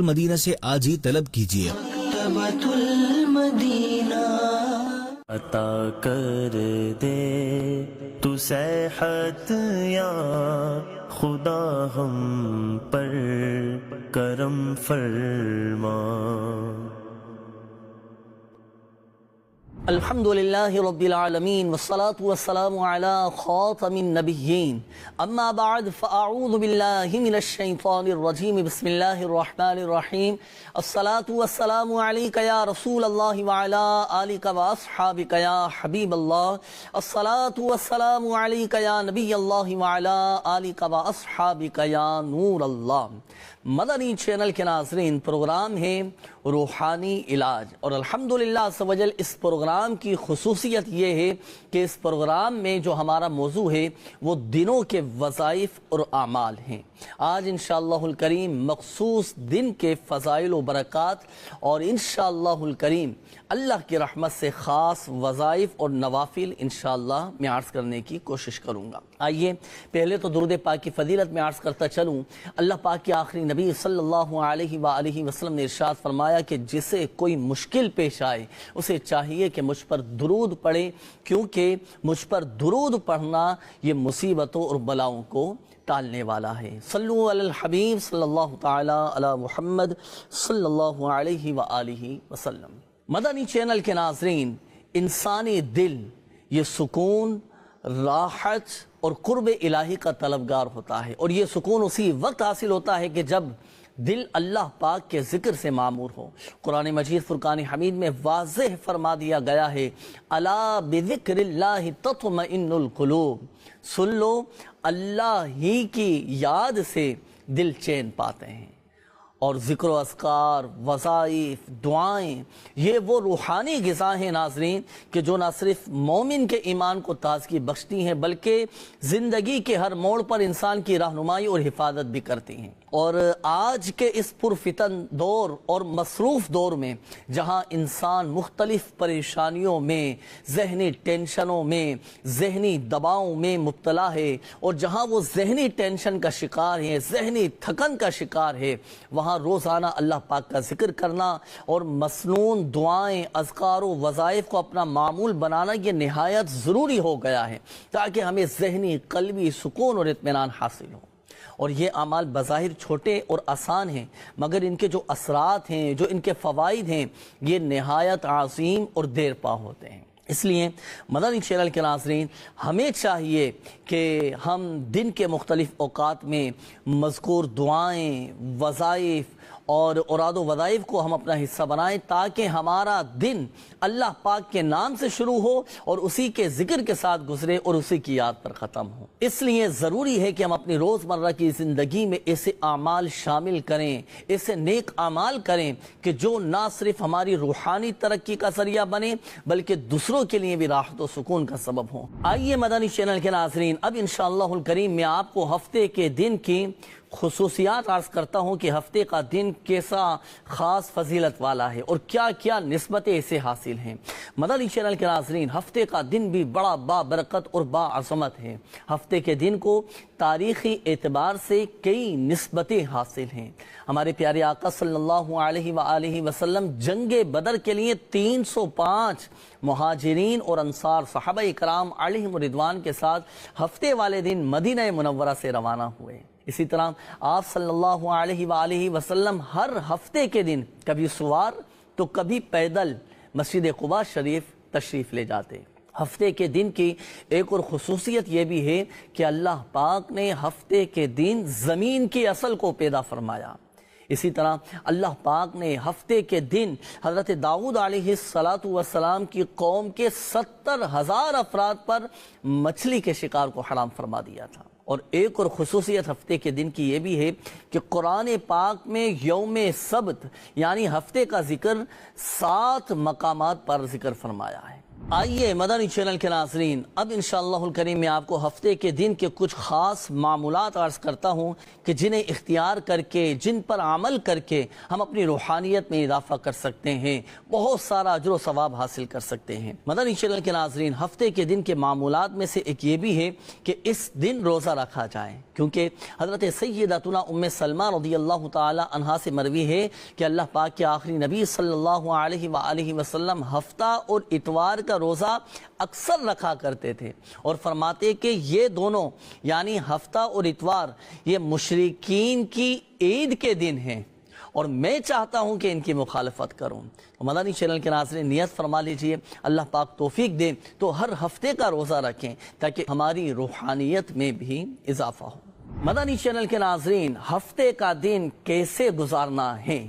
Medina से आज ही तलब कीजिए। अता कर दे तू सेहत या खुदा हम पर करम फरमा। अल्हम्दुलिल्लाहि रब्बिल आलमीन वस्सलातु वस्सलामु अला खातमिन नबिय्यीन अम्मा बाद फ़अऊज़ु बिल्लाहि मिनश शैतानिर रजीम बिस्मिल्लाहिर रहमानिर रहीम अस्सलातु वस्सलामु अलैका या रसूलल्लाहि व अला आलिका व अस्हाबिका या हबीबल्लाह अस्सलातु वस्सलामु अलैका या नबियल्लाहि व अला आलिका व अस्हाबिका या नूरल्लाह। मदनी चैनल के नाज़रीन, प्रोग्राम है रूहानी इलाज और अल्हम्दुलिल्लाह अज़्ज़वजल इस प्रोग्राम की खुसूसियत ये है कि इस प्रोग्राम में जो हमारा मौजू है वो दिनों के वज़ाइफ और आमाल हैं। आज इंशाअल्लाहुल करीम मखसूस दिन के फ़ज़ाइल व बरक़ात और इंशाअल्लाहुल करीम अल्लाह की रहमत से ख़ास वज़ाइफ और नवाफिल इंशाअल्लाह मैं अर्ज़ करने की कोशिश करूँगा। आइए पहले तो दुरूद पाक की फ़जीलत में अर्ज़ करता चलूँ। अल्लाह पाक के आखिरी नबी सल्लल्लाहु अलैहि वसल्लम ने इरशाद फरमाया कि जिसे कोई मुश्किल पेश आए उसे चाहिए कि मुझ पर दुरूद पढ़े, क्योंकि मुझ पर दुरूद पढ़ना ये मुसीबतों और बलाओं को टालने वाला है। सल्लु अलल हबीब सल्लल्लाहु ताला अला मुहम्मद सल्लल्लाहु अलैहि व आलिहि वसल्लम। मदनी चैनल के नाज़रीन, इंसानी दिल ये सुकून, राहत और कुर्ब इलाही का तलबगार होता है और ये सुकून उसी वक्त हासिल होता है कि जब दिल अल्लाह पाक के ज़िक्र से मामूर हो। कुरान मजीद फुरकान हमीद में वाज़ेह फरमा दिया गया है, अला बिज़िक्रिल्लाहि तत्मइन्नुल क़ुलूब, सुन लो अल्लाह ही की याद से दिल चैन पाते हैं। और ज़िक्र अस्कार, वज़ाइफ, दुआएं ये वो रूहानी ग़िज़ा हैं नाज़रीन कि जो न सिर्फ मोमिन के ईमान को ताज़गी बख्शती हैं बल्कि ज़िंदगी के हर मोड़ पर इंसान की रहनुमाई और हिफाजत भी करती हैं। और आज के इस पुरफितन दौर और मसरूफ़ दौर में जहाँ इंसान मुख्तलिफ़ परेशानियों में, ज़हनी टेंशनों में, ज़हनी दबाव में मुब्तला है और जहाँ वो ज़हनी टेंशन का शिकार है, ज़हनी थकन का शिकार है, वहाँ रोज़ाना अल्लाह पाक का ज़िक्र करना और मसनून दुआएं, अज़कार व वज़ाइफ को अपना मामूल बनाना ये निहायत ज़रूरी हो गया है ताकि हमें ज़हनी क़ल्बी सुकून और इत्मीनान हासिल हो। और ये अमाल बज़ाहिर छोटे और आसान हैं मगर इनके जो असरात हैं, जो इनके फ़वाइद हैं, ये निहायत आज़ीम और देर पा होते हैं। इसलिए मदनी चैनल के नाज़रीन, हमें चाहिए कि हम दिन के मुख्तलिफ़ औक़ात में मज़कूर दुआएँ, वज़ाइफ और औराद वज़ाइफ को हम अपना हिस्सा बनाएं ताकि हमारा दिन अल्लाह पाक के नाम से शुरू हो और उसी के ज़िक्र के साथ गुजरे और उसी की याद पर ख़त्म हो। इसलिए ज़रूरी है कि हम अपनी रोज़मर्रा की ज़िंदगी में ऐसे आमाल शामिल करें, ऐसे नेक आमाल करें कि जो ना सिर्फ हमारी रूहानी तरक्की का ज़रिया बने बल्कि दूसरों के लिए भी राहत और सुकून का सबब हो। आइए मदनी चैनल के नाज़रीन, अब इंशाअल्लाहुल करीम मैं आपको हफ्ते के दिन की खुसूसियात अर्ज़ करता हूँ कि हफ्ते का दिन कैसा ख़ास फजीलत वाला है और क्या क्या निस्बतें इसे हासिल हैं। मदनी चैनल के नाज़रीन, हफ्ते का दिन भी बड़ा बाबरकत और बाअज़मत है। हफ्ते के दिन को तारीख़ी एतबार से कई निस्बतें हासिल हैं। हमारे प्यारे आका सल्लल्लाहु अलैहि वसल्लम जंगे बदर के लिए 305 मुहाजिरीन और अंसार सहाबा इकराम अलैहिम रिदवान के साथ हफ्ते वाले दिन मदीना मुनव्वरा से रवाना हुए। इसी तरह आप सल्लल्लाहु अलैहि वसल्लम हर हफ्ते के दिन कभी सवार तो कभी पैदल मस्जिद क़ुबा शरीफ तशरीफ़ ले जाते। हफ्ते के दिन की एक और ख़ुसूसियत ये भी है कि अल्लाह पाक ने हफ्ते के दिन ज़मीन की असल को पैदा फरमाया। इसी तरह अल्लाह पाक ने हफ्ते के दिन हज़रत दाऊद अलैहिस्सलातु वस्सलाम की कौम के 70,000 अफराद पर मछली के शिकार को हराम फरमा दिया था। और एक और ख़ुसूसियत हफ्ते के दिन की ये भी है कि कुरान पाक में यौम सब्त यानी हफ्ते का ज़िक्र 7 मकामात पर ज़िक्र फरमाया है। آئیے مدنی چینل کے ناظرین، اب انشاءاللہ الکریم میں آپ کو ہفتے کے دن کے کچھ خاص معمولات عرض کرتا ہوں کہ جنہیں اختیار کر کے، جن پر عمل کر کے ہم اپنی روحانیت میں اضافہ کر سکتے ہیں، بہت سارا اجر و ثواب حاصل کر سکتے ہیں۔ مدنی چینل کے ناظرین، ہفتے کے دن کے معمولات میں سے ایک یہ بھی ہے کہ اس دن روزہ رکھا جائے، کیونکہ حضرت سیدتنا ام سلمہ رضی اللہ تعالی عنہا سے مروی ہے کہ اللہ پاک کے آخری نبی صلی اللہ علیہ وآلہ وسلم ہفتہ اور اتوار کا روزہ اکثر رکھا کرتے تھے، اور فرماتے کہ یہ دونوں یعنی ہفتہ اور اتوار یہ مشرکین کی عید کے دن ہیں، اور میں چاہتا ہوں کہ ان کی مخالفت کروں۔ مدنی چینل کے ناظرین نیت فرما لیجئے، اللہ پاک توفیق دے تو ہر ہفتے کا روزہ رکھیں تاکہ ہماری روحانیت میں بھی اضافہ ہو۔ مدنی چینل کے ناظرین، ہفتے کا دن کیسے گزارنا ہے؟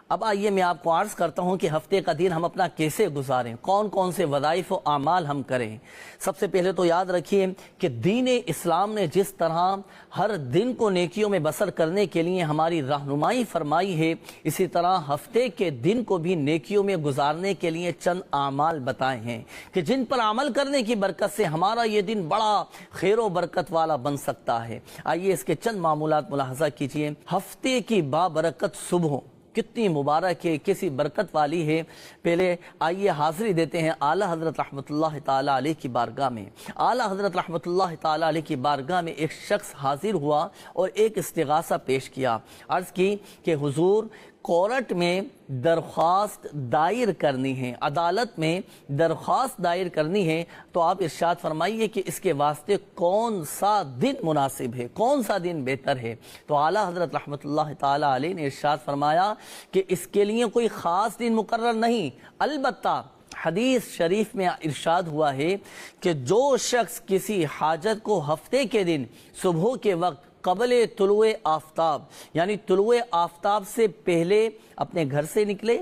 اب آئیے میں آپ کو عرض کرتا ہوں کہ ہفتے کا دن ہم اپنا کیسے گزاریں، کون کون سے وظائف و اعمال ہم کریں۔ سب سے پہلے تو یاد رکھیے کہ دین اسلام نے جس طرح ہر دن کو نیکیوں میں بسر کرنے کے لیے ہماری رہنمائی فرمائی ہے، اسی طرح ہفتے کے دن کو بھی نیکیوں میں گزارنے کے لیے چند اعمال بتائے ہیں کہ جن پر عمل کرنے کی برکت سے ہمارا یہ دن بڑا خیر و برکت والا بن سکتا ہے۔ آئیے اس کے چند معمولات ملاحظہ کیجئے۔ ہفتے کی بابرکت صبح کتنی مبارک ہے، کیسی برکت والی ہے۔ پہلے آئیے حاضری دیتے ہیں اعلیٰ حضرت رحمت اللہ تعالی علیہ کی بارگاہ میں۔ اعلیٰ حضرت رحمت اللہ تعالی علیہ کی بارگاہ میں ایک شخص حاضر ہوا اور ایک استغاثہ پیش کیا، عرض کی کہ حضور کورٹ میں درخواست دائر کرنی ہے، عدالت میں درخواست دائر کرنی ہے، تو آپ ارشاد فرمائیے کہ اس کے واسطے کون سا دن مناسب ہے، کون سا دن بہتر ہے۔ تو اعلیٰ حضرت رحمت اللہ تعالی علیہ نے ارشاد فرمایا کہ اس کے لیے کوئی خاص دن مقرر نہیں، البتہ حدیث شریف میں ارشاد ہوا ہے کہ جو شخص کسی حاجت کو ہفتے کے دن صبح کے وقت قبل طلوع آفتاب یعنی طلوع آفتاب سے پہلے اپنے گھر سے نکلے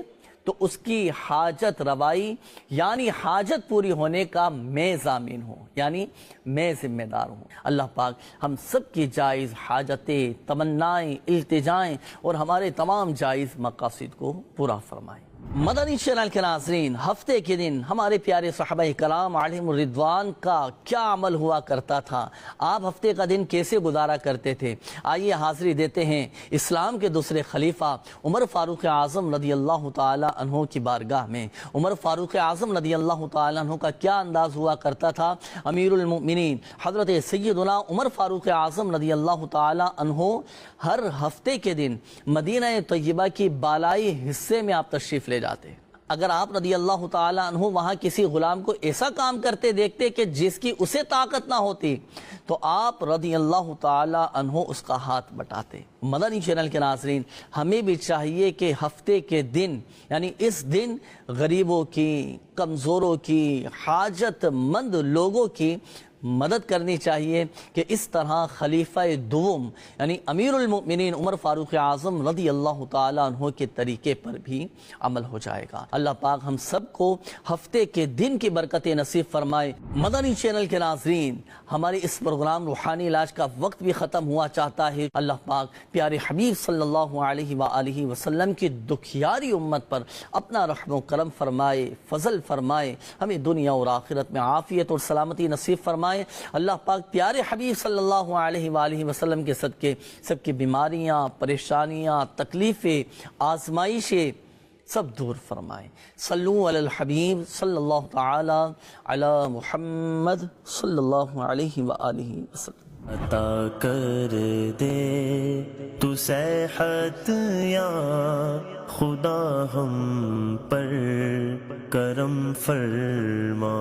تو اس کی حاجت روائی یعنی حاجت پوری ہونے کا میں ضامن ہوں، یعنی میں ذمہ دار ہوں۔ اللہ پاک ہم سب کی جائز حاجتیں، تمنائیں، التجائیں اور ہمارے تمام جائز مقاصد کو پورا فرمائے۔ مدنی چینل کے ناظرین، ہفتے کے دن ہمارے پیارے صحابہ کرام علیہم الرضوان کا کیا عمل ہوا کرتا تھا، آپ ہفتے کا دن کیسے گزارا کرتے تھے؟ آئیے حاضری دیتے ہیں اسلام کے دوسرے خلیفہ عمر فاروق اعظم رضی اللہ تعالی عنہ کی بارگاہ میں۔ عمر فاروق اعظم رضی اللہ تعالی عنہ کا کیا انداز ہوا کرتا تھا؟ امیر المؤمنین حضرت سیدنا عمر فاروق اعظم رضی اللہ تعالی عنہ ہر ہفتے کے دن مدینہ طیبہ کی بالائی حصے میں آپ تشریف لے جاتے۔ اگر آپ رضی اللہ تعالی عنہ وہاں کسی غلام کو ایسا کام کرتے دیکھتے کہ جس کی اسے طاقت نہ ہوتی تو آپ رضی اللہ تعالی عنہ اس کا ہاتھ بٹاتے۔ مدنی چینل کے ناظرین، ہمیں بھی چاہیے کہ ہفتے کے دن یعنی اس دن غریبوں کی، کمزوروں کی، حاجت مند لوگوں کی مدد کرنی چاہیے کہ اس طرح خلیفہ دوم یعنی امیر المؤمنین عمر فاروق اعظم رضی اللہ تعالی عنہ کے طریقے پر بھی عمل ہو جائے گا۔ اللہ پاک ہم سب کو ہفتے کے دن کی برکت نصیب فرمائے۔ مدنی چینل کے ناظرین، ہمارے اس پروگرام روحانی علاج کا وقت بھی ختم ہوا چاہتا ہے۔ اللہ پاک پیارے حبیب صلی اللہ علیہ وآلہ وسلم کی دکھیاری امت پر اپنا رحم و کرم فرمائے، فضل فرمائے، ہمیں دنیا اور آخرت میں عافیت اور سلامتی نصیب فرمائے۔ اللہ پاک پیارے حبیب صلی اللہ علیہ وآلہ وسلم کے صدقے سب کی بیماریاں، پریشانیاں، تکلیفیں، آزمائشیں سب دور فرمائے۔ صلو علی الحبیب صلی اللہ تعالی علی محمد صلی اللہ علیہ وآلہ وسلم۔ عطا کر دے تو صحت یا خدا ہم پر کرم فرما۔